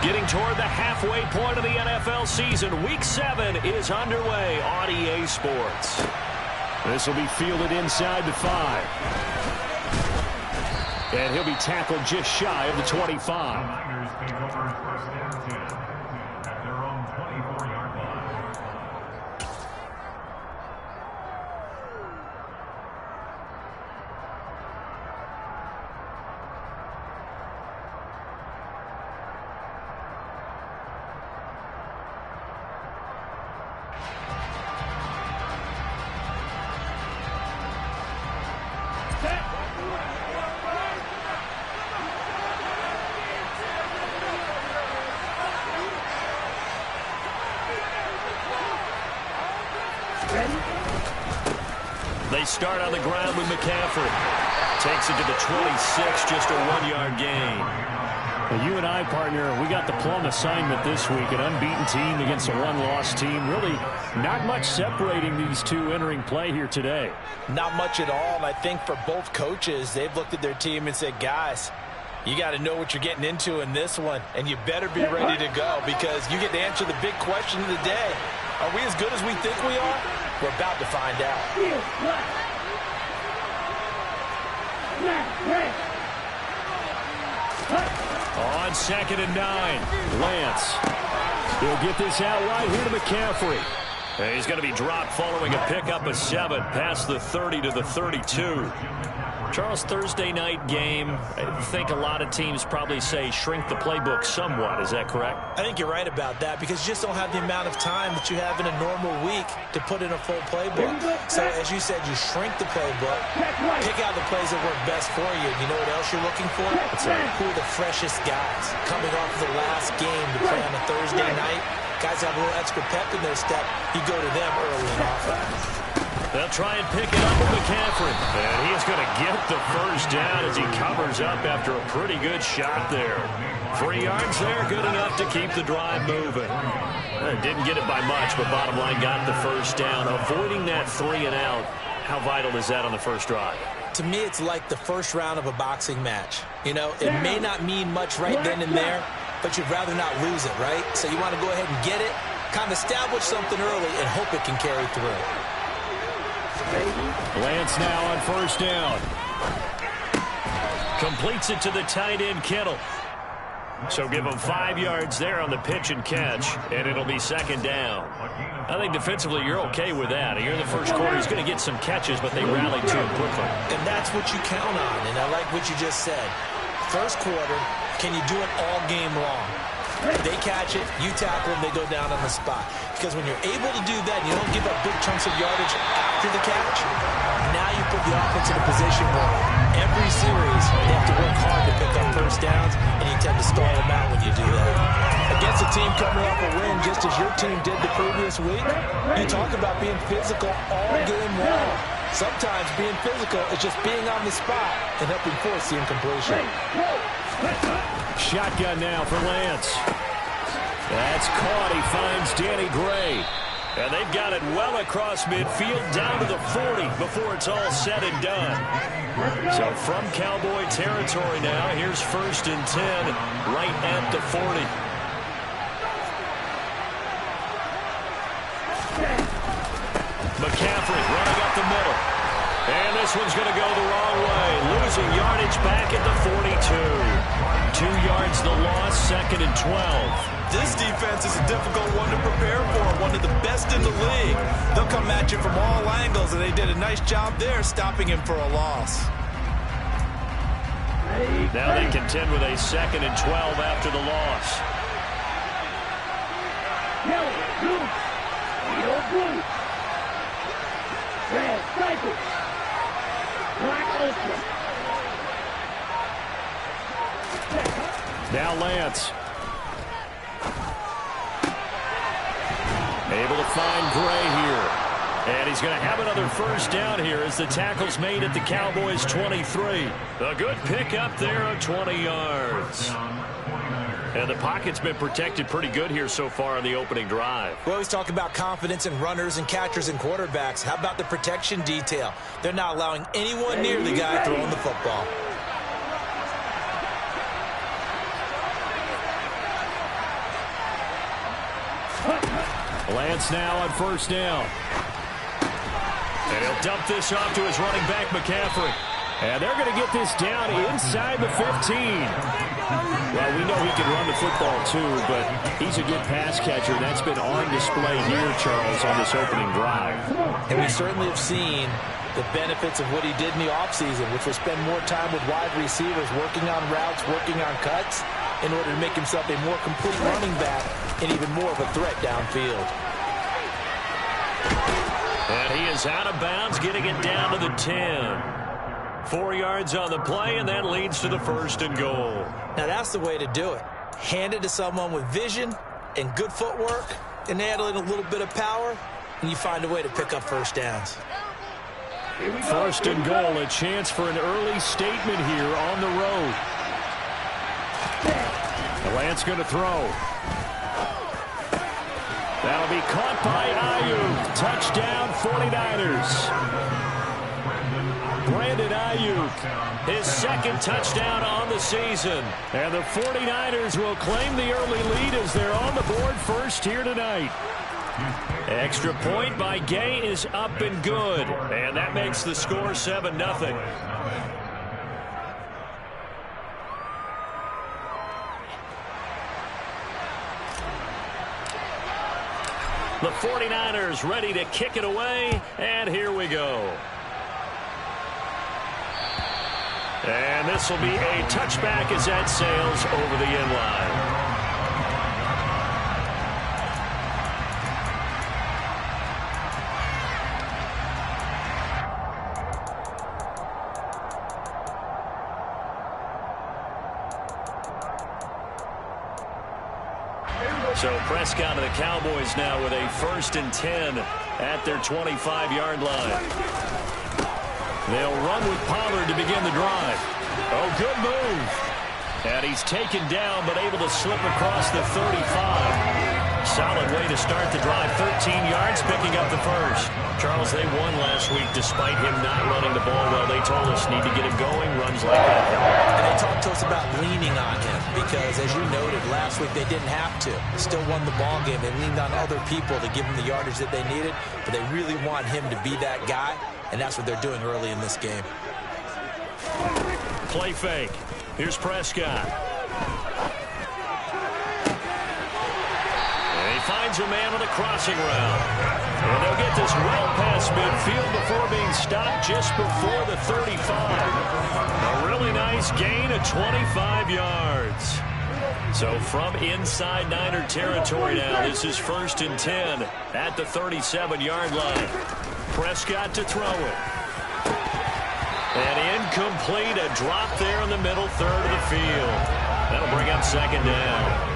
Getting toward the halfway point of the NFL season, Week 7 is underway on EA Sports. This will be fielded inside the 5. And he'll be tackled just shy of the 25. They start on the ground with McCaffrey. Takes it to the 26, just a 1-yard gain. Well, you and I, partner, we got the plum assignment this week. An unbeaten team against a one-loss team. Really not much separating these two entering play here today. Not much at all, and I think for both coaches, they've looked at their team and said, guys, you got to know what you're getting into in this one, and you better be ready to go because you get to answer the big question of the day. Are we as good as we think we are? We're about to find out. On 2nd and 9, Lance. He'll get this out right here to McCaffrey. And he's going to be dropped following a pickup of 7 past the 30 to the 32. Charles, Thursday night game, I think a lot of teams probably say shrink the playbook somewhat. Is that correct? I think you're right about that because you just don't have the amount of time that you have in a normal week to put in a full playbook. So, as you said, you shrink the playbook, pick out the plays that work best for you. You know what else you're looking for? Who are the freshest guys coming off of the last game to play on a Thursday night? Guys have a little extra pep in their step. You go to them early and often. They'll try and pick it up with McCaffrey. And he's going to get the first down as he covers up after a pretty good shot there. 3 yards there, good enough to keep the drive moving. Didn't get it by much, but bottom line got the first down. Avoiding that 3 and out, how vital is that on the first drive? To me, it's like the first round of a boxing match. You know, it may not mean much right then and there, but you'd rather not lose it, right? So you want to go ahead and get it, kind of establish something early, and hope it can carry through. Lance now on first down. Completes it to the tight end, Kittle. So give him 5 yards there on the pitch and catch, and it'll be 2nd down. I think defensively you're okay with that. Here in the first quarter, he's going to get some catches, but they rallied to him quickly. And that's what you count on, and I like what you just said. First quarter, can you do it all game long? They catch it, you tackle them, they go down on the spot. Because when you're able to do that, you don't give up big chunks of yardage after the catch. Now you put the offense in a position where every series they have to work hard to pick up first downs, and you tend to stall them out when you do that. Against a team coming off a win, just as your team did the previous week, you talk about being physical all game long. Sometimes being physical is just being on the spot and helping force the incompletion. Shotgun now for Lance. That's caught. He finds Danny Gray. And they've got it well across midfield down to the 40 before it's all said and done. So from Cowboy territory now, here's 1st and 10 right at the 40. McCaffrey running up the middle. And this one's going to go the wrong way. Losing yardage back at the 42. 2 yards the loss, 2nd and 12. This defense is a difficult one to prepare for, one of the best in the league. They'll come at you from all angles, and they did a nice job there stopping him for a loss. Now they contend with a 2nd and 12 after the loss. Now Lance. Able to find Gray here. And he's going to have another first down here as the tackle's made at the Cowboys' 23. A good pickup there of 20 yards. And the pocket's been protected pretty good here so far on the opening drive. We always talk about confidence in runners and catchers and quarterbacks. How about the protection detail? They're not allowing anyone near the guy throwing the football. Lance now on first down. And he'll dump this off to his running back, McCaffrey. And they're going to get this down inside the 15. Well, we know he can run the football too, but he's a good pass catcher. That's been on display here, Charles, on this opening drive. And we certainly have seen the benefits of what he did in the offseason, which was spend more time with wide receivers, working on routes, working on cuts, in order to make himself a more complete running back and even more of a threat downfield. And he is out of bounds, getting it down to the 10. 4 yards on the play, and that leads to the 1st and goal. Now that's the way to do it. Hand it to someone with vision and good footwork, and add in a little bit of power, and you find a way to pick up first downs. 1st and goal, a chance for an early statement here on the road. Lance going to throw. That'll be caught by Ayuk. Touchdown 49ers. Brandon Ayuk, his 2nd touchdown on the season. And the 49ers will claim the early lead as they're on the board first here tonight. Extra point by Gay is up and good. And that makes the score 7-0. The 49ers ready to kick it away, and here we go. And this will be a touchback as that sails over the end line. So Prescott and the Cowboys now with a 1st and 10 at their 25-yard line. They'll run with Pollard to begin the drive. Oh, good move. And he's taken down but able to slip across the 35. Solid way to start the drive. 13 yards, picking up the 1st. Charles, they won last week despite him not running the ball well. They told us need to get him going. Runs like that. And they talked to us about leaning on him because, as you noted, last week they didn't have to. Still won the ball game. They leaned on other people to give them the yardage that they needed, but they really want him to be that guy, and that's what they're doing early in this game. Play fake. Here's Prescott. And he finds a man on the crossing route. And they'll get this well past midfield before being stopped just before the 35. A really nice gain of 25 yards. So from inside Niner territory now, this is 1st and 10 at the 37-yard line. Prescott to throw it. And incomplete, a drop there in the middle third of the field. That'll bring up 2nd down.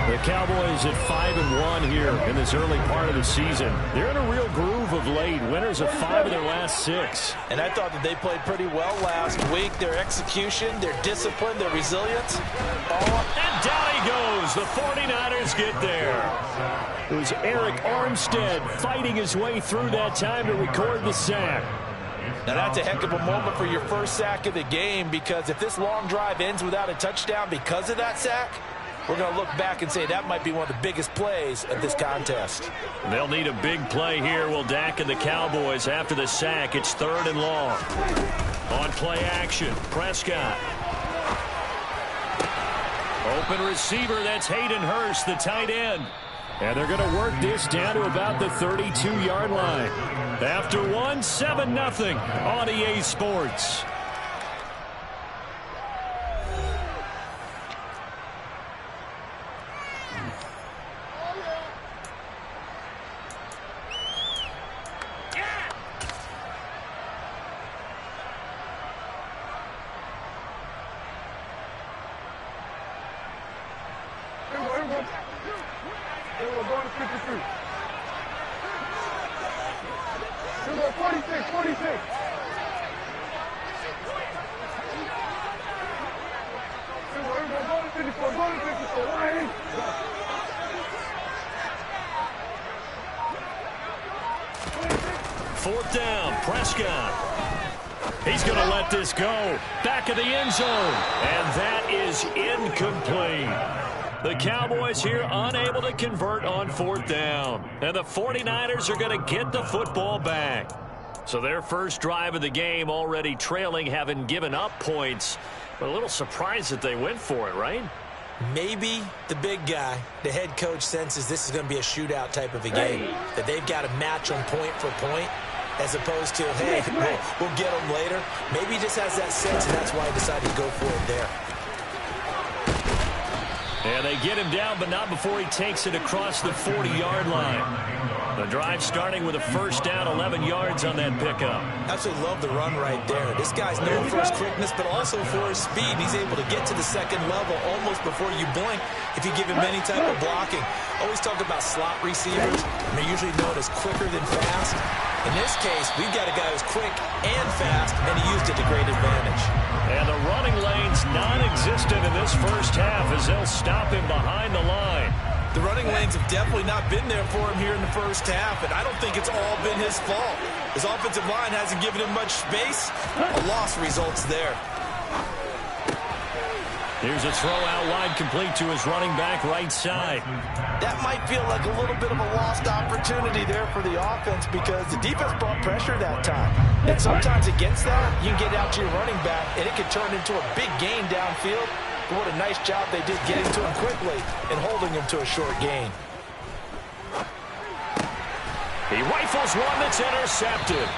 The Cowboys at 5-1 here in this early part of the season. They're in a real groove of late. Winners of 5 of their last 6. And I thought that they played pretty well last week. Their execution, their discipline, their resilience. And down he goes. The 49ers get there. It was Eric Armstead fighting his way through that time to record the sack. Now that's a heck of a moment for your first sack of the game, because if this long drive ends without a touchdown because of that sack, we're going to look back and say that might be one of the biggest plays of this contest. They'll need a big play here. Will Dak and the Cowboys after the sack. It's 3rd and long. On play action, Prescott. Open receiver, that's Hayden Hurst, the tight end. And they're going to work this down to about the 32-yard line. After 1, 7-0 on EA Sports. Fourth down, Prescott. He's going to let this go. Back of the end zone. And that is incomplete. The Cowboys here unable to convert on 4th down. And the 49ers are going to get the football back. So their first drive of the game already trailing, having given up points. But a little surprised that they went for it, right? Maybe the big guy, the head coach, senses this is going to be a shootout type of a game. That they've got to match them point for point, as opposed to, hey, we'll get them later. Maybe he just has that sense, and that's why he decided to go for it there. And they get him down, but not before he takes it across the 40-yard line. The drive starting with a first down, 11 yards on that pickup. Absolutely love the run right there. This guy's known for his quickness, but also for his speed. He's able to get to the second level almost before you blink if you give him any type of blocking. Always talk about slot receivers, and they're usually known as quicker than fast. In this case, we've got a guy who's quick and fast, and he used it to great advantage. And the running lane's non-existent in this first half as they'll stop him behind the line. The running lanes have definitely not been there for him here in the first half, and I don't think it's all been his fault. His offensive line hasn't given him much space. A loss results there. Here's a throw out wide, complete to his running back right side. That might feel like a little bit of a lost opportunity there for the offense because the defense brought pressure that time. And sometimes against that, you can get out to your running back, and it can turn into a big gain downfield. But what a nice job they did getting to him quickly and holding him to a short gain. He rifles one that's intercepted.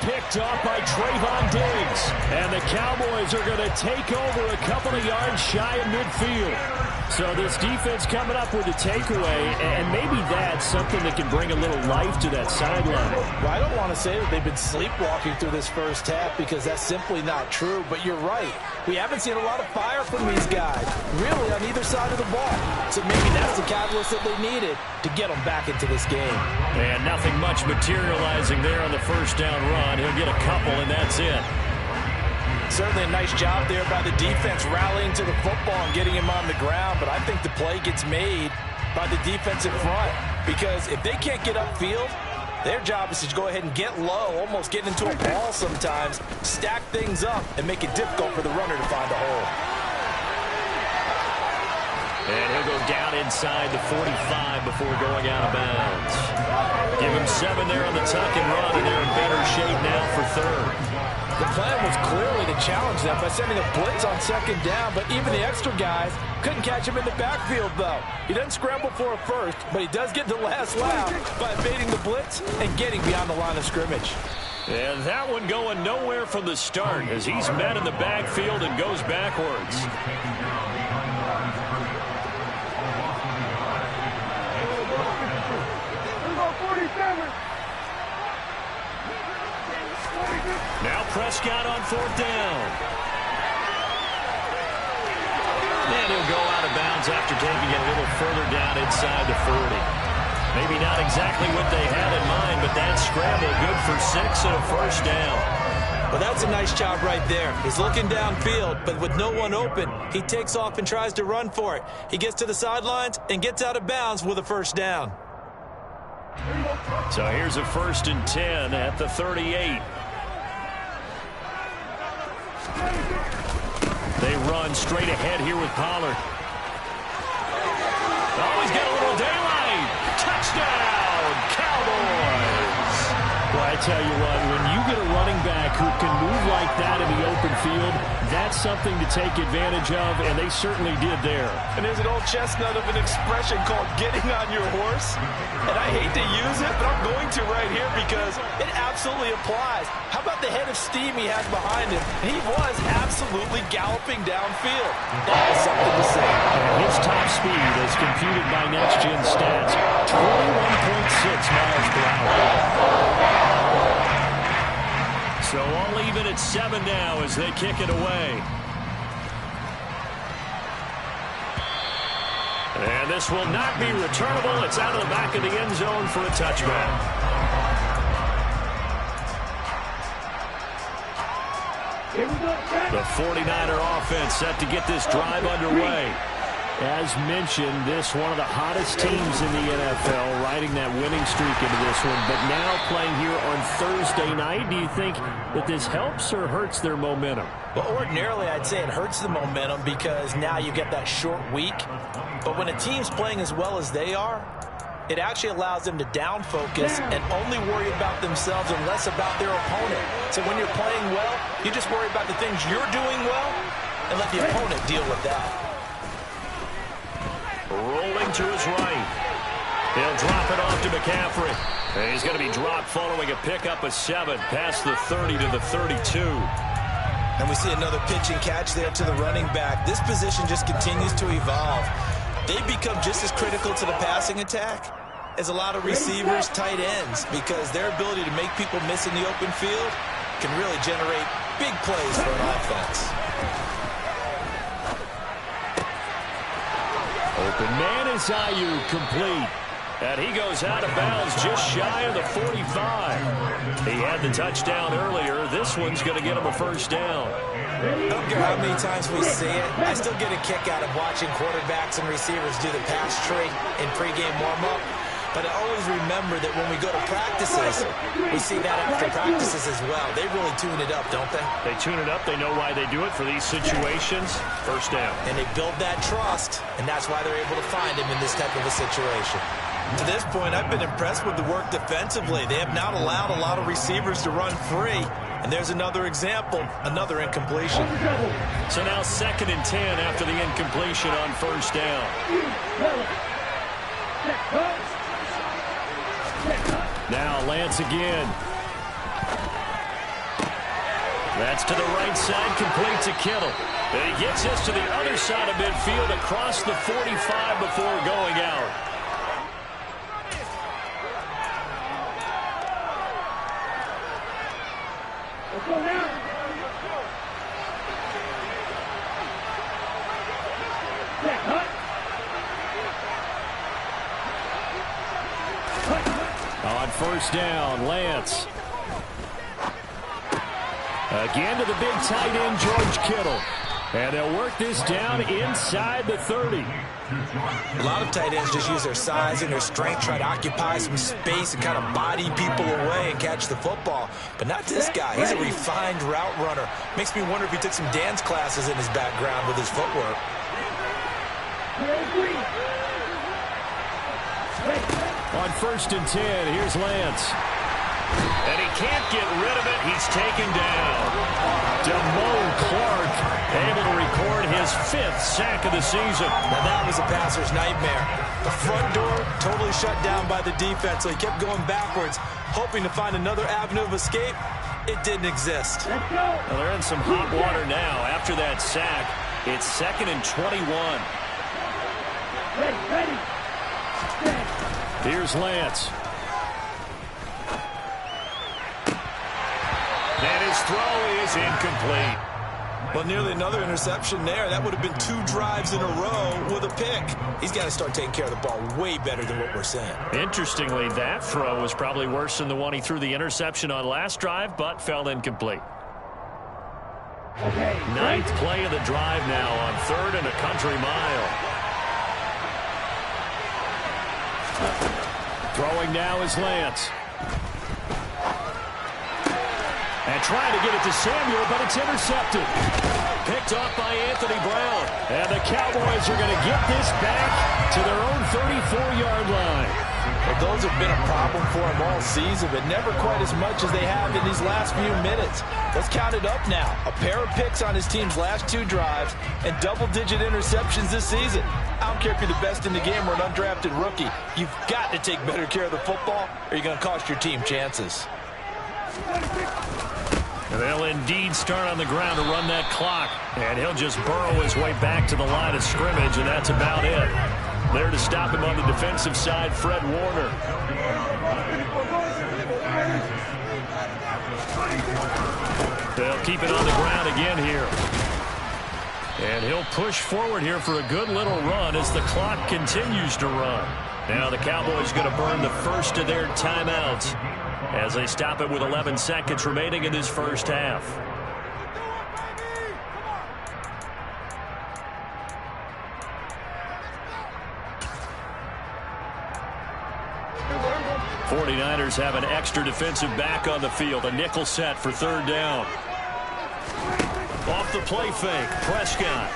Picked off by Trayvon Diggs. And the Cowboys are going to take over a couple of yards shy of midfield. So this defense coming up with a takeaway, and maybe that's something that can bring a little life to that sideline. Well, I don't want to say that they've been sleepwalking through this first half because that's simply not true, but you're right. We haven't seen a lot of fire from these guys, really, on either side of the ball. So maybe that's the catalyst that they needed to get them back into this game. And nothing much materializing there on the first down run. He'll get a couple, and that's it. Certainly a nice job there by the defense rallying to the football and getting him on the ground, but I think the play gets made by the defensive front because if they can't get upfield, their job is to go ahead and get low, almost get into a ball sometimes, stack things up, and make it difficult for the runner to find a hole. And he'll go down inside the 45 before going out of bounds. Give him 7 there on the tuck and run, and they're in better shape now for third. The plan was clearly to challenge them by sending a blitz on second down, but even the extra guys couldn't catch him in the backfield, though. He doesn't scramble for a first, but he does get the last laugh by evading the blitz and getting beyond the line of scrimmage. And that one going nowhere from the start as he's met in the backfield and goes backwards. Now Prescott on 4th down. And he'll go out of bounds after taking it a little further down inside the 40. Maybe not exactly what they had in mind, but that scramble good for 6 and a first down. Well, that's a nice job right there. He's looking downfield, but with no one open, he takes off and tries to run for it. He gets to the sidelines and gets out of bounds with a first down. So here's a 1st and 10 at the 38. They run straight ahead here with Pollard. Oh, he's got a little daylight. Touchdown, Cowboys. Well, I tell you what, when you get a running back who can move like that in the open field, that's something to take advantage of, and they certainly did there. And there's an old chestnut of an expression called getting on your horse. And I hate to use it, but I'm going to right here because it absolutely applies. How about the head of steam he had behind him? He was absolutely galloping downfield. That is something to say. And his top speed, as computed by Next Gen Stats, 21.6 miles per hour. So all even at 7 now as they kick it away. And this will not be returnable. It's out of the back of the end zone for a touchback. The 49er offense set to get this drive underway. As mentioned, this one of the hottest teams in the NFL, riding that winning streak into this one. But now playing here on Thursday night, do you think that this helps or hurts their momentum? Well, ordinarily, I'd say it hurts the momentum because now you get that short week. But when a team's playing as well as they are, it actually allows them to down focus and only worry about themselves and less about their opponent. So when you're playing well, you just worry about the things you're doing well and let the opponent deal with that. Rolling to his right. He'll drop it off to McCaffrey. And he's going to be dropped following a pickup of 7 past the 30 to the 32. And we see another pitch and catch there to the running back. This position just continues to evolve. They become just as critical to the passing attack as a lot of receivers, tight ends, because their ability to make people miss in the open field can really generate big plays for an offense. Open man is Ayuk, complete. And he goes out of bounds just shy of the 45. He had the touchdown earlier. This one's going to get him a first down. I don't care how many times we see it, I still get a kick out of watching quarterbacks and receivers do the pass tree in pregame warm-up. But I always remember that when we go to practices, we see that after practices as well. They really tune it up, don't they? They tune it up. They know why they do it for these situations. First down. And they build that trust, and that's why they're able to find him in this type of a situation. To this point, I've been impressed with the work defensively. They have not allowed a lot of receivers to run free. And there's another example, another incompletion. So now 2nd and 10 after the incompletion on first down. Now Lance again. That's to the right side, complete to Kittle. And he gets this to the other side of midfield across the 45 before going out. Let's go now. On first down, Lance. Again to the big tight end, George Kittle. And they'll work this down inside the 30. A lot of tight ends just use their size and their strength, try to occupy some space and kind of body people away and catch the football. But not this guy. He's a refined route runner. Makes me wonder if he took some dance classes in his background with his footwork. On first and 10, here's Lance. And he can't get rid of it. He's taken down. Damone Clark able to record his 5th sack of the season. Now that was a passer's nightmare. The front door totally shut down by the defense, so he kept going backwards, hoping to find another avenue of escape. It didn't exist. Well, they're in some hot water now. After that sack, it's 2nd and 21. Ready. Here's Lance. And his throw is incomplete. Well, nearly another interception there. That would have been 2 drives in a row with a pick. He's got to start taking care of the ball way better than what we're saying. Interestingly, that throw was probably worse than the one he threw the interception on last drive, but fell incomplete. Okay. 9th play of the drive now on 3rd and a country mile. Throwing now is Lance. And trying to get it to Samuel, but it's intercepted. Picked off by Anthony Brown. And the Cowboys are going to get this back to their own 34-yard line. Well, those have been a problem for him all season, but never quite as much as they have in these last few minutes. Let's count it up now. A pair of picks on his team's last 2 drives and double-digit interceptions this season. I don't care if you're the best in the game or an undrafted rookie. You've got to take better care of the football or you're going to cost your team chances. And they'll indeed start on the ground to run that clock. And he'll just burrow his way back to the line of scrimmage, and that's about it. There to stop him on the defensive side, Fred Warner. They'll keep it on the ground again here. And he'll push forward here for a good little run as the clock continues to run. Now the Cowboys going to burn the first of their timeouts as they stop it with 11 seconds remaining in this first half. 49ers have an extra defensive back on the field. A nickel set for third down. Off the play fake, Prescott.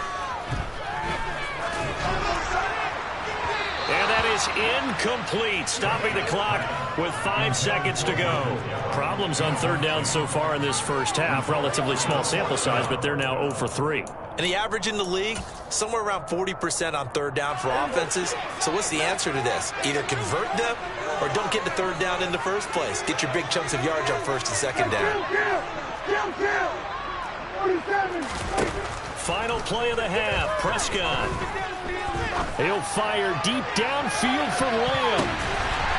And that is incomplete, stopping the clock with 5 seconds to go. Problems on third down so far in this first half. Relatively small sample size, but they're now 0 for 3. And the average in the league, somewhere around 40% on third down for offenses. So what's the answer to this? Either convert them or don't get the third down in the first place. Get your big chunks of yards on first and second down. Final play of the half, Prescott. He'll fire deep downfield for Lamb.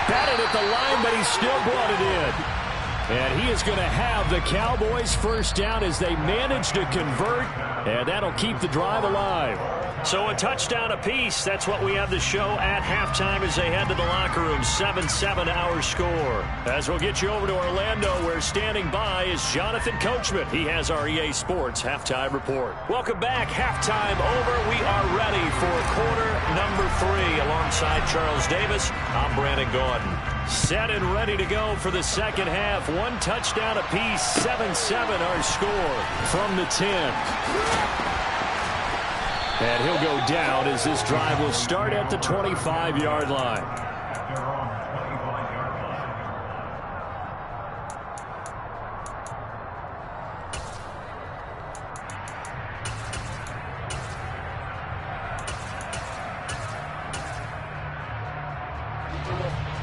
Batted at the line, but he still brought it in. And he is going to have the Cowboys first down as they manage to convert, and that'll keep the drive alive. So a touchdown apiece. That's what we have to show at halftime as they head to the locker room. 7-7 our score. As we'll get you over to Orlando, where standing by is Jonathan Coachman. He has our EA Sports halftime report. Welcome back. Halftime over. We are ready for quarter number 3. Alongside Charles Davis, I'm Brandon Gordon. Set and ready to go for the second half. 1 touchdown apiece. 7-7 our score from the 10. And he'll go down as this drive will start at the 25-yard line.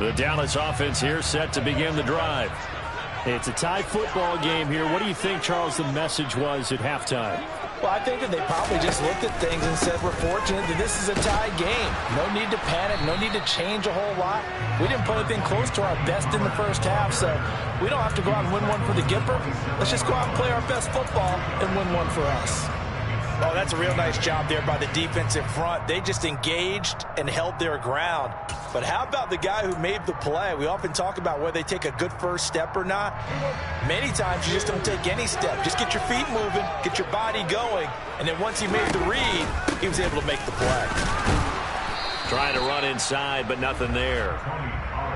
The Dallas offense here set to begin the drive. It's a tie football game here. What do you think, Charles, the message was at halftime? Well, I think that they probably just looked at things and said, we're fortunate that this is a tie game. No need to panic. No need to change a whole lot. We didn't play anything close to our best in the first half, so we don't have to go out and win one for the Gipper. Let's just go out and play our best football and win one for us. Oh, that's a real nice job there by the defensive front. They just engaged and held their ground. But how about the guy who made the play? We often talk about whether they take a good first step or not. Many times you just don't take any step. Just get your feet moving, get your body going, and then once he made the read, he was able to make the play. Trying to run inside, but nothing there.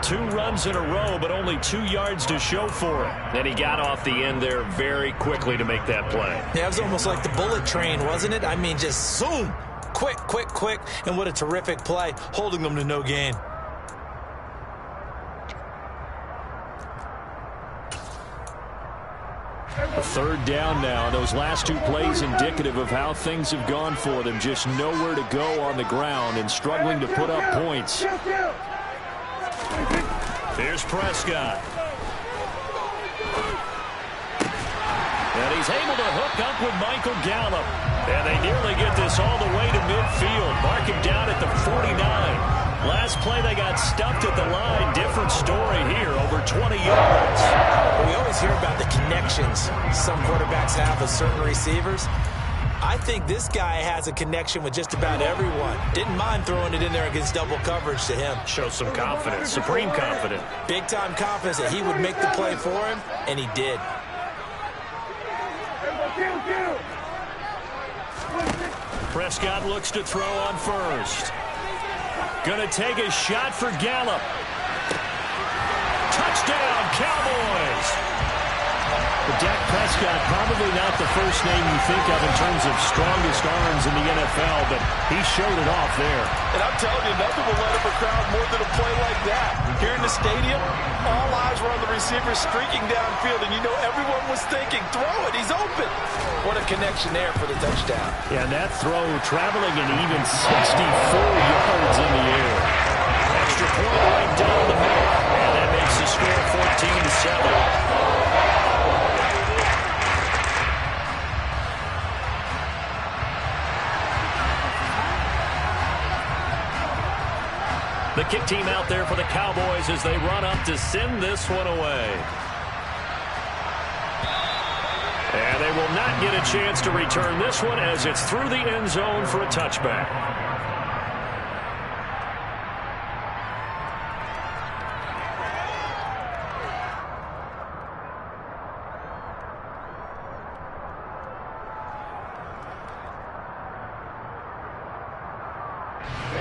2 runs in a row, but only 2 yards to show for it. And he got off the end there very quickly to make that play. Yeah, it was almost like the bullet train, wasn't it? I mean, just zoom. Quick, quick, quick. And what a terrific play, holding them to no gain. A third down now. Those last 2 plays indicative of how things have gone for them. Just nowhere to go on the ground and struggling to put up points. Here's Prescott. And he's able to hook up with Michael Gallup. And they nearly get this all the way to midfield. Mark him down at the 49. Last play they got stuffed at the line. Different story here, over 20 yards. We always hear about the connections some quarterbacks have with certain receivers. I think this guy has a connection with just about everyone. Didn't mind throwing it in there against double coverage to him. Shows some confidence, supreme confidence. Big-time confidence that he would make the play for him, and he did. Prescott looks to throw on first. Gonna take a shot for Gallup. Touchdown, Cowboys! Dak Prescott, probably not the first name you think of in terms of strongest arms in the NFL, but he showed it off there. And I'm telling you, nothing will light up a crowd more than a play like that. Here in the stadium, all eyes were on the receiver streaking downfield, and you know everyone was thinking, throw it, he's open. What a connection there for the touchdown. Yeah, and that throw traveling an even 64 yards in the air. Extra point right down the middle, and that makes the score 14-7. The kick team out there for the Cowboys as they run up to send this one away. And they will not get a chance to return this one as it's through the end zone for a touchback.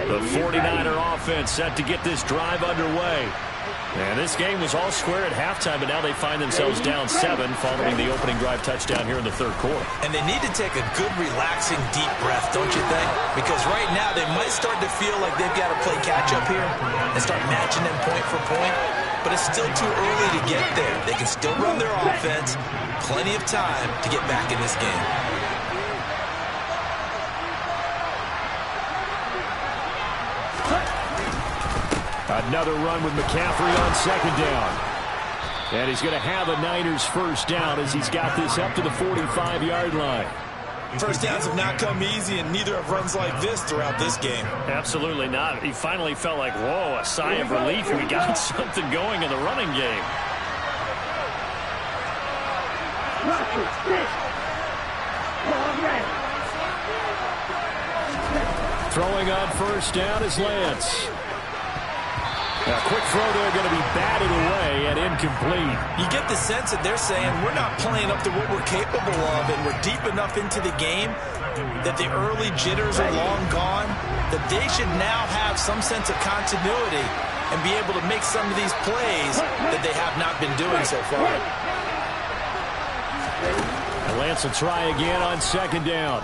The 49er offense set to get this drive underway. And this game was all square at halftime, but now they find themselves down 7 following the opening drive touchdown here in the third quarter. And they need to take a good, relaxing, deep breath, don't you think? Because right now they might start to feel like they've got to play catch-up here and start matching them point for point. But it's still too early to get there. They can still run their offense. Plenty of time to get back in this game. Another run with McCaffrey on second down. And he's going to have a Niners first down as he's got this up to the 45-yard line. First downs have not come easy, and neither have runs like this throughout this game. Absolutely not. He finally felt like, whoa, a sigh of relief. We got something going in the running game. Throwing on first down is Lance. A quick throw there going to be batted away and incomplete. You get the sense that they're saying we're not playing up to what we're capable of, and we're deep enough into the game that the early jitters are long gone, that they should now have some sense of continuity and be able to make some of these plays that they have not been doing so far. And Lance will try again on second down.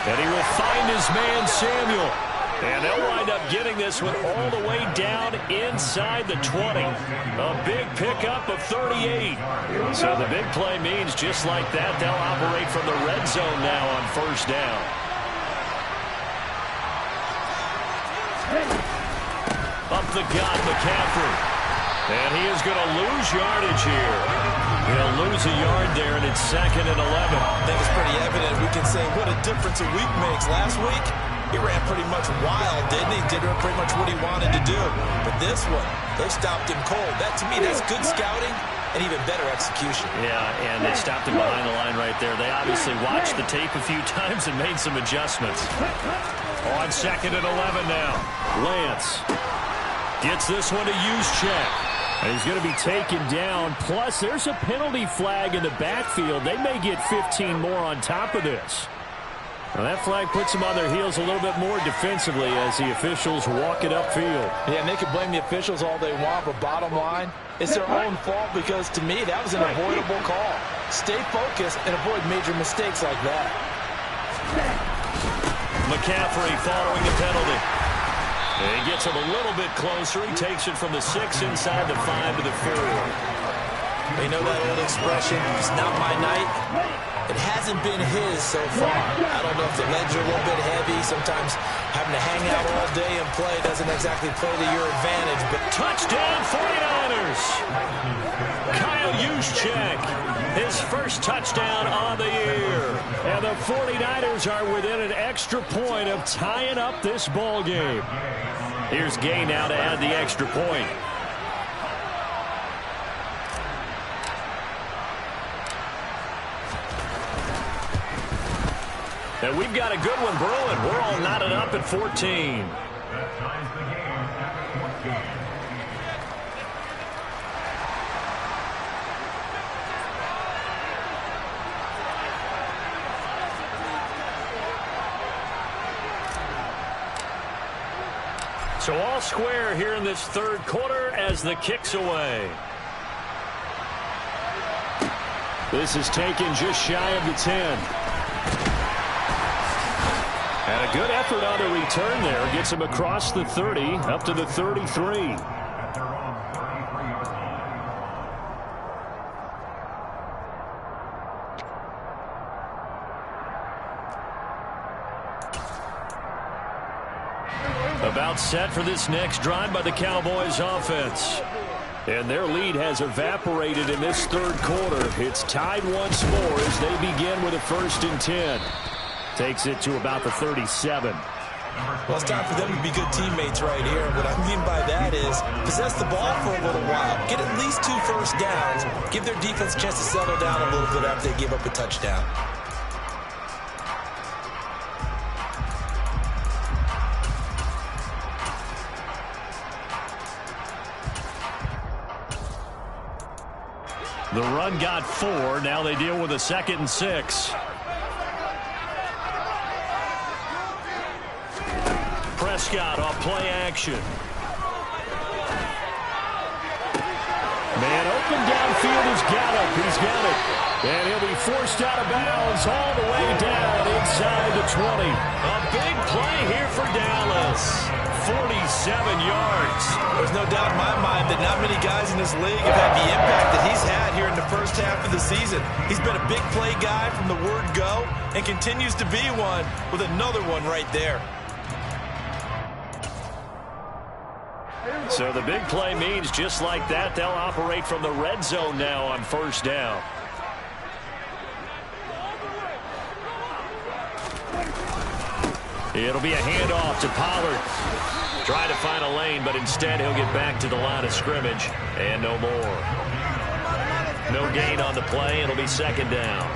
And he will find his man Samuel. And they'll wind up getting this one all the way down inside the 20. A big pickup of 38. So the big play means just like that, they'll operate from the red zone now on first down. Up the gut, McCaffrey. And he is going to lose yardage here. He'll lose a yard there, and it's second and 11. I think it's pretty evident. We can say what a difference a week makes. Last week, he ran pretty much wild, didn't he? Did pretty much what he wanted to do. But this one, they stopped him cold. That, to me, that's good scouting and even better execution. Yeah, and they stopped him behind the line right there. They obviously watched the tape a few times and made some adjustments. On second and 11 now. Lance gets this one to Juszczyk. And he's going to be taken down. Plus, there's a penalty flag in the backfield. They may get 15 more on top of this. Now that flag puts them on their heels a little bit more defensively as the officials walk it upfield. Yeah, and they can blame the officials all they want, but bottom line, it's their own fault because, to me, that was an avoidable call. Stay focused and avoid major mistakes like that. McCaffrey following the penalty. And he gets him a little bit closer. He takes it from the 6 inside the 5 to the 4. You know that old expression, it's not my night? It hasn't been his so far. I don't know if the legs are a little bit heavy. Sometimes having to hang out all day and play doesn't exactly play to your advantage. But touchdown 49ers! Kyle Juszczyk, his first touchdown on the year. And the 49ers are within an extra point of tying up this ball game. Here's Gay now to add the extra point. And we've got a good one brewing. We're all knotted up at 14. So all square here in this third quarter as the kick's away. This is taken just shy of the 10. And a good effort on the return there. Gets him across the 30, up to the 33. About set for this next drive by the Cowboys offense. And their lead has evaporated in this third quarter. It's tied once more as they begin with a 1st and 10. Takes it to about the 37. Well, it's time for them to be good teammates right here. What I mean by that is possess the ball for a little while. Get at least 2 first downs. Give their defense a chance to settle down a little bit after they give up a touchdown. The run got 4. Now they deal with a 2nd and 6. Prescott off play action. Man open downfield, he's got it. He's got it. And he'll be forced out of bounds all the way down inside the 20. A big play here for Dallas. 47 yards. There's no doubt in my mind that not many guys in this league have had the impact that he's had here in the first half of the season. He's been a big play guy from the word go and continues to be one with another one right there. So the big play means just like that, they'll operate from the red zone now on first down. It'll be a handoff to Pollard. Trying to find a lane, but instead he'll get back to the line of scrimmage. And no more. No gain on the play. It'll be second down.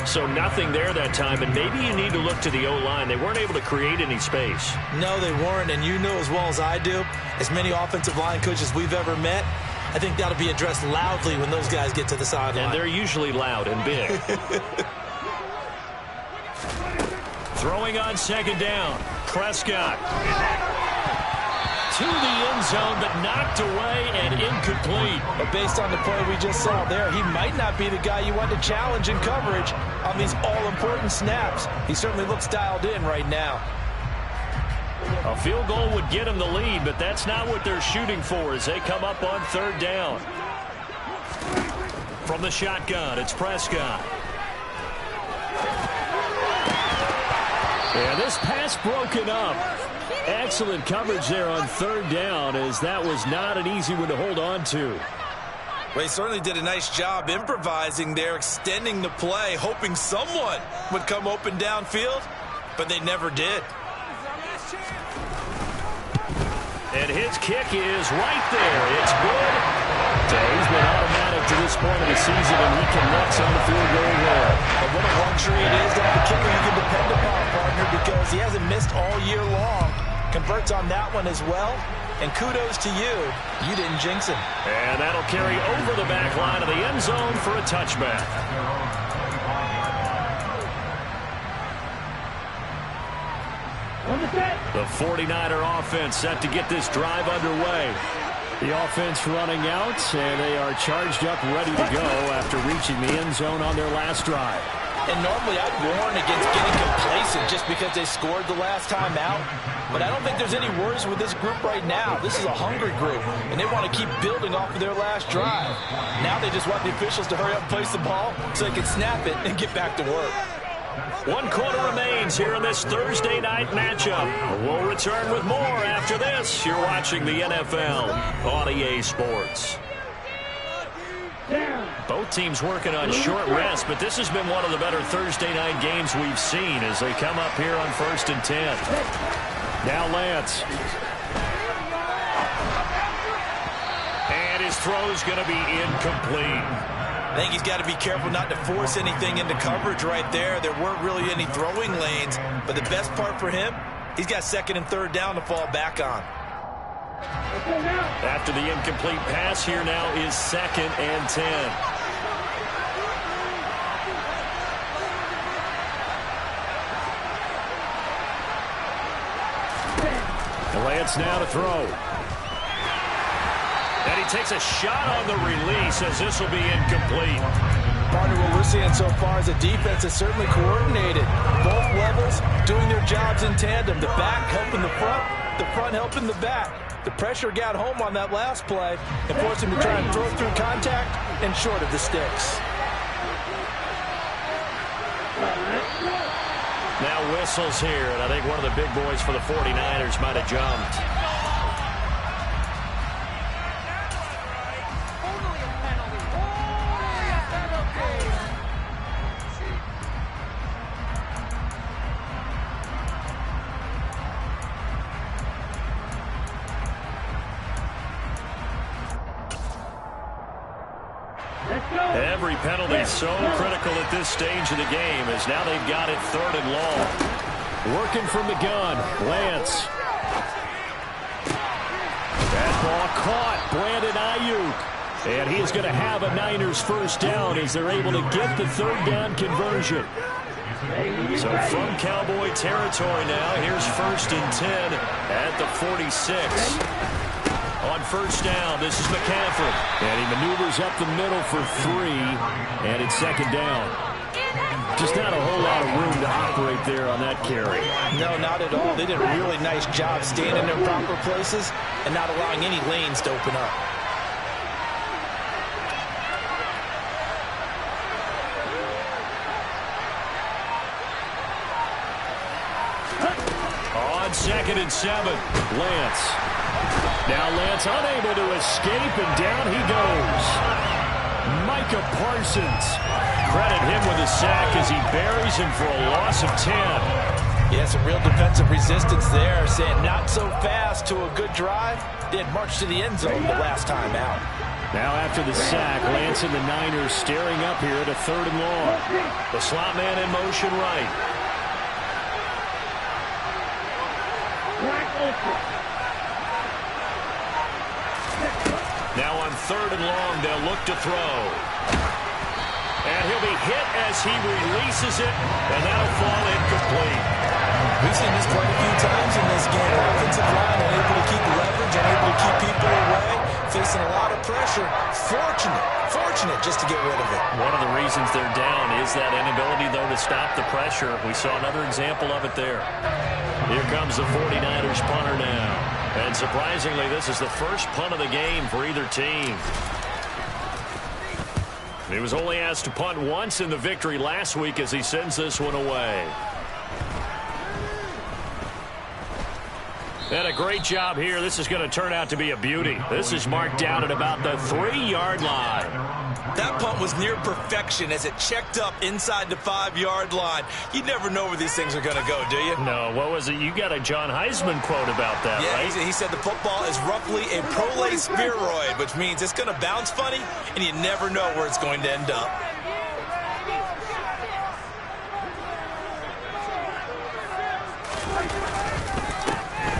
So nothing there that time, and maybe you need to look to the O-line. They weren't able to create any space. No, they weren't, and you know as well as I do, as many offensive line coaches we've ever met, I think that'll be addressed loudly when those guys get to the sideline. And they're usually loud and big. Throwing on second down. Prescott. To the end zone, but knocked away and incomplete. But based on the play we just saw there, he might not be the guy you want to challenge in coverage on these all-important snaps. He certainly looks dialed in right now. A field goal would get him the lead, but that's not what they're shooting for as they come up on third down. From the shotgun, it's Prescott. And this pass broken up. Excellent coverage there on third down, as that was not an easy one to hold on to. Well, he certainly did a nice job improvising there, extending the play, hoping someone would come open downfield, but they never did. And his kick is right there. It's good. So he's been automatic to this point of the season, and he connects on the field goal there. And what a luxury it is to have a kicker you can depend upon, partner, because he hasn't missed all year long. Converts on that one as well. And kudos to you. You didn't jinx him. And that'll carry over the back line of the end zone for a touchback. The 49er offense set to get this drive underway. The offense running out, and they are charged up, ready to go after reaching the end zone on their last drive. And normally I'd warn against getting complacent just because they scored the last time out. But I don't think there's any worries with this group right now. This is a hungry group, and they want to keep building off of their last drive. Now they just want the officials to hurry up and place the ball so they can snap it and get back to work. 1 quarter remains here in this Thursday night matchup. We'll return with more after this. You're watching the NFL on EA Sports. Both teams working on short rest, but this has been one of the better Thursday night games we've seen as they come up here on 1st and 10. Now Lance. And his throw's going to be incomplete. I think he's got to be careful not to force anything into coverage right there. There weren't really any throwing lanes, but the best part for him, he's got second and third down to fall back on. After the incomplete pass, here now is 2nd and 10. Lance now to throw. And he takes a shot on the release as this will be incomplete. Partner, what we're seeing so far is a defense that's certainly coordinated. Both levels doing their jobs in tandem. The back helping the front helping the back. The pressure got home on that last play and forced him to try and throw through contact and short of the sticks. Now whistles here, and I think one of the big boys for the 49ers might have jumped. Every penalty is so critical at this stage of the game as now they've got it 3rd and long. Working from the gun, Lance. That ball caught, Brandon Ayuk. And he is going to have a Niners first down as they're able to get the 3rd down conversion. So from Cowboy territory now, here's 1st and 10 at the 46. On first down, this is McCaffrey. And he maneuvers up the middle for 3, and it's second down. Just not a whole lot of room to operate there on that carry. No, not at all. They did a really nice job staying in their proper places and not allowing any lanes to open up. On 2nd and 7, Lance. Now Lance unable to escape, and down he goes. Micah Parsons. Credit him with a sack as he buries him for a loss of 10. Yeah, some real defensive resistance there, saying not so fast to a good drive. They had marched to the end zone the last time out. Now after the sack, Lance and the Niners staring up here at a 3rd and long. The slot man in motion right. Now on 3rd and long, they'll look to throw. And he'll be hit as he releases it, and that'll fall incomplete. We've seen this quite a few times in this game. Offensive line unable to keep leverage, unable to keep people away, facing a lot of pressure. Fortunate just to get rid of it. One of the reasons they're down is that inability, though, to stop the pressure. We saw another example of it there. Here comes the 49ers punter now. And surprisingly, this is the first punt of the game for either team. He was only asked to punt once in the victory last week as he sends this one away. And a great job here. This is going to turn out to be a beauty. This is marked down at about the 3-yard line. That punt was near perfection as it checked up inside the 5-yard line. You never know where these things are going to go, do you? No, what was it? You got a John Heisman quote about that, yeah, right? He said the football is roughly a prolate spheroid, which means it's going to bounce funny, and you never know where it's going to end up.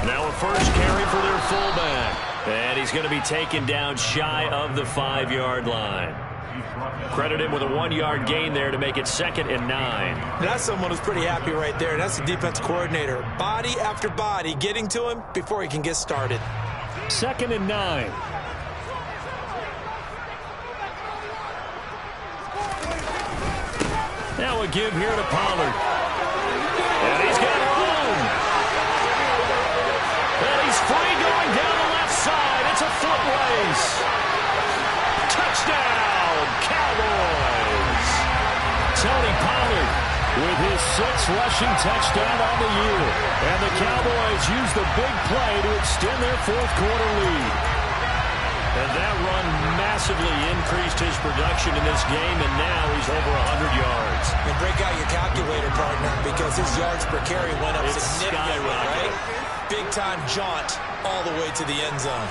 Now a first carry for their fullback. And he's going to be taken down shy of the 5-yard line. Credit him with a 1-yard gain there to make it 2nd and 9. That's someone who's pretty happy right there. That's the defense coordinator. Body after body getting to him before he can get started. 2nd and 9. Now a give here to Pollard. And he's got room. And he's free going down the left side. It's a foot race. Touchdown, Cowboys. Tony Pollard with his 6th rushing touchdown on the year. And the Cowboys use the big play to extend their 4th quarter lead. And that run massively increased his production in this game, and now he's over 100 yards. And break out your calculator, partner, because his yards per carry went up significantly, right? Big-time jaunt all the way to the end zone.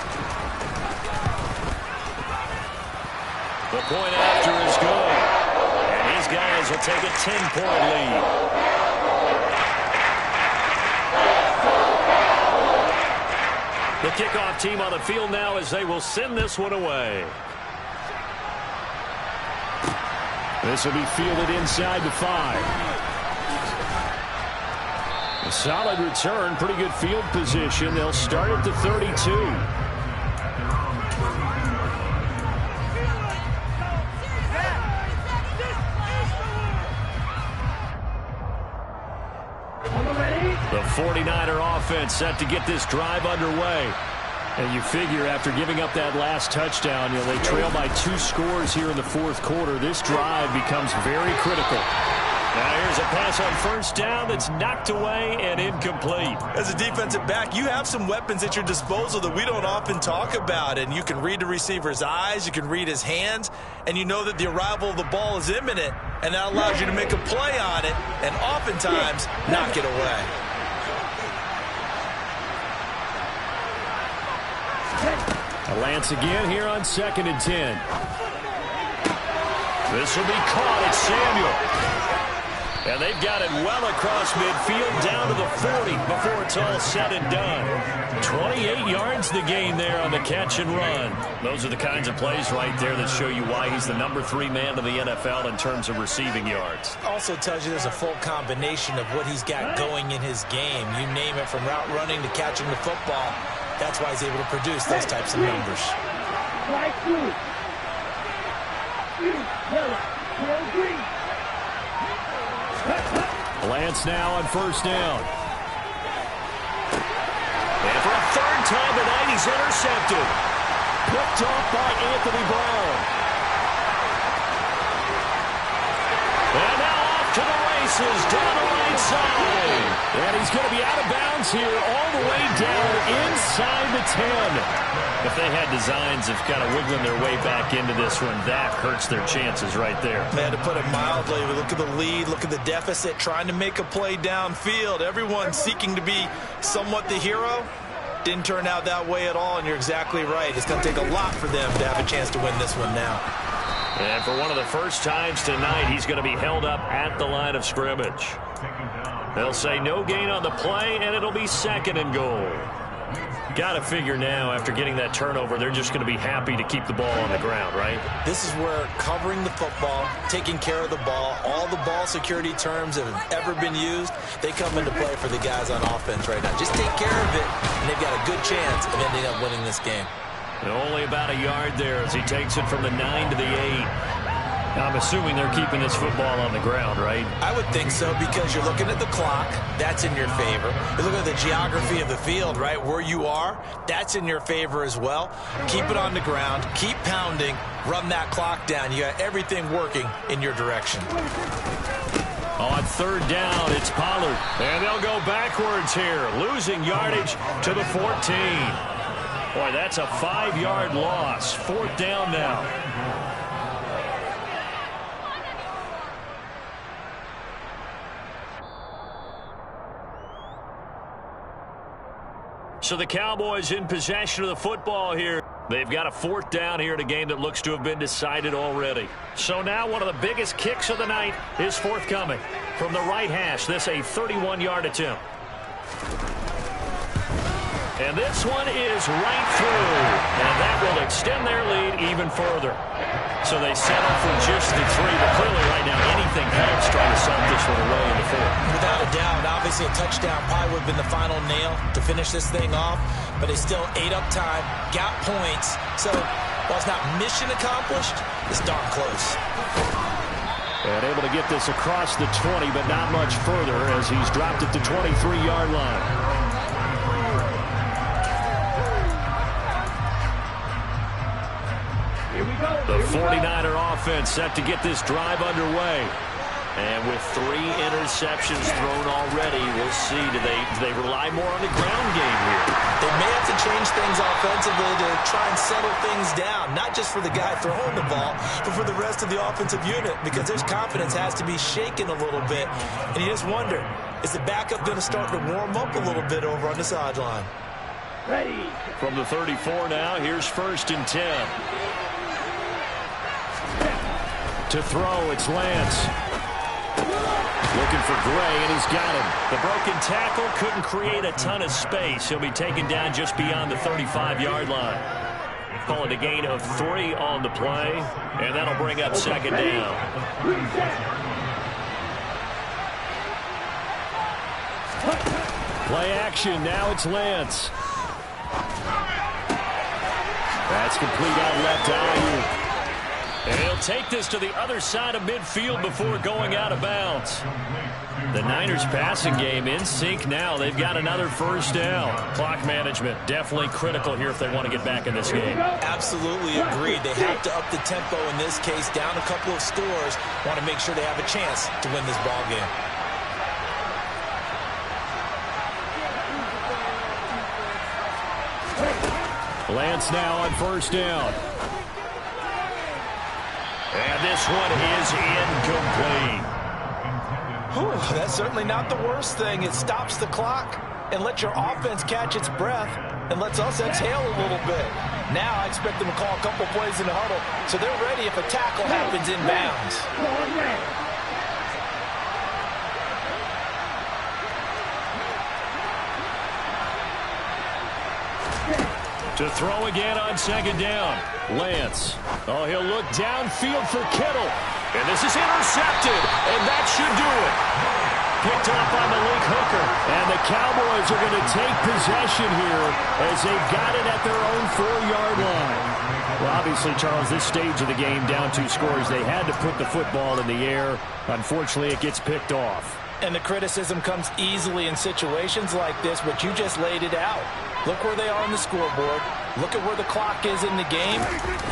The point after is good. And these guys will take a 10-point lead. The kickoff team on the field now as they will send this one away. This will be fielded inside the 5. A solid return, pretty good field position. They'll start at the 32. The 49er offense set to get this drive underway. And you figure after giving up that last touchdown, they trail by 2 scores here in the 4th quarter. This drive becomes very critical. Now here's a pass on first down that's knocked away and incomplete. As a defensive back, you have some weapons at your disposal that we don't often talk about. And you can read the receiver's eyes, you can read his hands, and you know that the arrival of the ball is imminent. And that allows you to make a play on it and oftentimes knock it away. Lance again here on 2nd and 10. This will be caught at Samuel. And they've got it well across midfield down to the 40 before it's all said and done. 28 yards the gain there on the catch and run. Those are the kinds of plays right there that show you why he's the number 3 man in the NFL in terms of receiving yards. Also tells you there's a full combination of what he's got going in his game. You name it, from route running to catching the football. That's why he's able to produce those types of numbers. Lance now on first down. And for a third time tonight, he's intercepted. Picked off by Anthony Brown. And now off to the races down the right side. And he's going to be out of bounds here all the way down inside the 10. If they had designs of kind of wiggling their way back into this one, that hurts their chances right there. Man, to put it mildly, look at the lead, look at the deficit, trying to make a play downfield. Everyone seeking to be somewhat the hero. Didn't turn out that way at all, and you're exactly right. It's going to take a lot for them to have a chance to win this one now. And for one of the first times tonight, he's going to be held up at the line of scrimmage. They'll say no gain on the play, and it'll be second and goal. Got to figure now, after getting that turnover, they're just going to be happy to keep the ball on the ground, right? This is where covering the football, taking care of the ball, all the ball security terms that have ever been used, they come into play for the guys on offense right now. Just take care of it, and they've got a good chance of ending up winning this game. And only about a yard there as he takes it from the 9 to the 8. I'm assuming they're keeping this football on the ground, right? I would think so, because you're looking at the clock. That's in your favor. You're looking at the geography of the field, right? Where you are, that's in your favor as well. Keep it on the ground. Keep pounding. Run that clock down. You got everything working in your direction. On third down, it's Pollard. And they'll go backwards here, losing yardage to the 14. Boy, that's a 5-yard loss. Fourth down now. So the Cowboys in possession of the football here. They've got a fourth down here in a game that looks to have been decided already. So now one of the biggest kicks of the night is forthcoming. From the right hash, this a 31-yard attempt. And this one is right through. And that will extend their lead even further. So they settle for just the 3. But clearly right now, anything helps trying to send this one away in the 4th. Without a doubt, obviously a touchdown probably would have been the final nail to finish this thing off. But they still ate up time, got points. So while it's not mission accomplished, it's darn close. And able to get this across the 20, but not much further as he's dropped at the 23-yard line. The 49er offense set to get this drive underway. And with 3 interceptions thrown already, we'll see. Do they rely more on the ground game here? They may have to change things offensively to try and settle things down, not just for the guy throwing the ball, but for the rest of the offensive unit, because their confidence has to be shaken a little bit. And you just wonder, is the backup going to start to warm up a little bit over on the sideline? Ready. From the 34 now, here's first and 10. To throw, it's Lance. Looking for Gray, and he's got him. The broken tackle couldn't create a ton of space. He'll be taken down just beyond the 35-yard line. Call it a gain of 3 on the play, and that'll bring up second down. Play action, now it's Lance. That's complete out left to Ayuk. And he'll take this to the other side of midfield before going out of bounds. The Niners passing game in sync now. They've got another first down. Clock management definitely critical here if they want to get back in this game. Absolutely agreed. They have to up the tempo in this case, down a couple of scores. Want to make sure they have a chance to win this ball game. Lance now on first down. And this one is incomplete. Whew, that's certainly not the worst thing. It stops the clock and lets your offense catch its breath and lets us exhale a little bit. Now I expect them to call a couple plays in the huddle so they're ready if a tackle happens inbounds. To throw again on second down. Lance. Oh, he'll look downfield for Kittle. And this is intercepted. And that should do it. Picked off by Malik Hooker. And the Cowboys are going to take possession here as they've got it at their own 4-yard line. Well, obviously, Charles, this stage of the game, down 2 scores, they had to put the football in the air. Unfortunately, it gets picked off. And the criticism comes easily in situations like this, but you just laid it out. Look where they are on the scoreboard. Look at where the clock is in the game.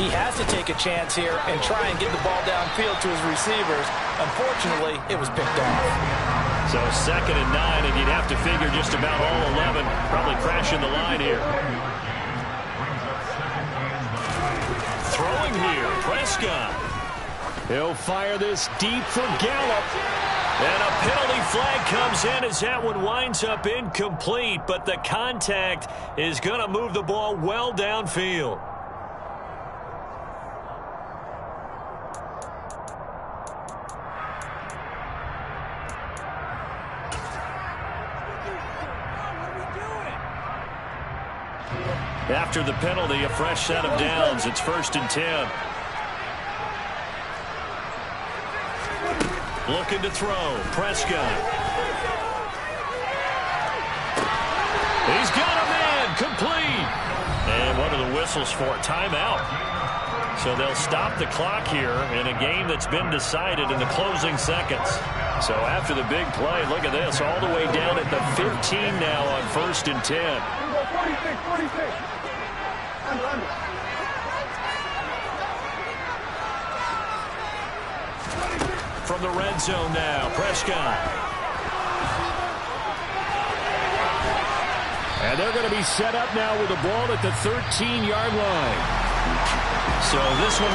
He has to take a chance here and try and get the ball downfield to his receivers. Unfortunately, it was picked off. So 2nd and 9, and you'd have to figure just about all 11 probably crashing the line here. Throwing here, Prescott. He'll fire this deep for Gallup. And a penalty flag comes in as that one winds up incomplete, but the contact is going to move the ball well downfield. After the penalty, a fresh set of downs. It's 1st and 10. Looking to throw. Prescott. He's got a man. Complete. And what are the whistles for? Timeout. So they'll stop the clock here in a game that's been decided in the closing seconds. So after the big play, look at this. All the way down at the 15 now on 1st and 10. 46. Under. From the red zone now, Prescott. And they're going to be set up now with the ball at the 13-yard line. So this one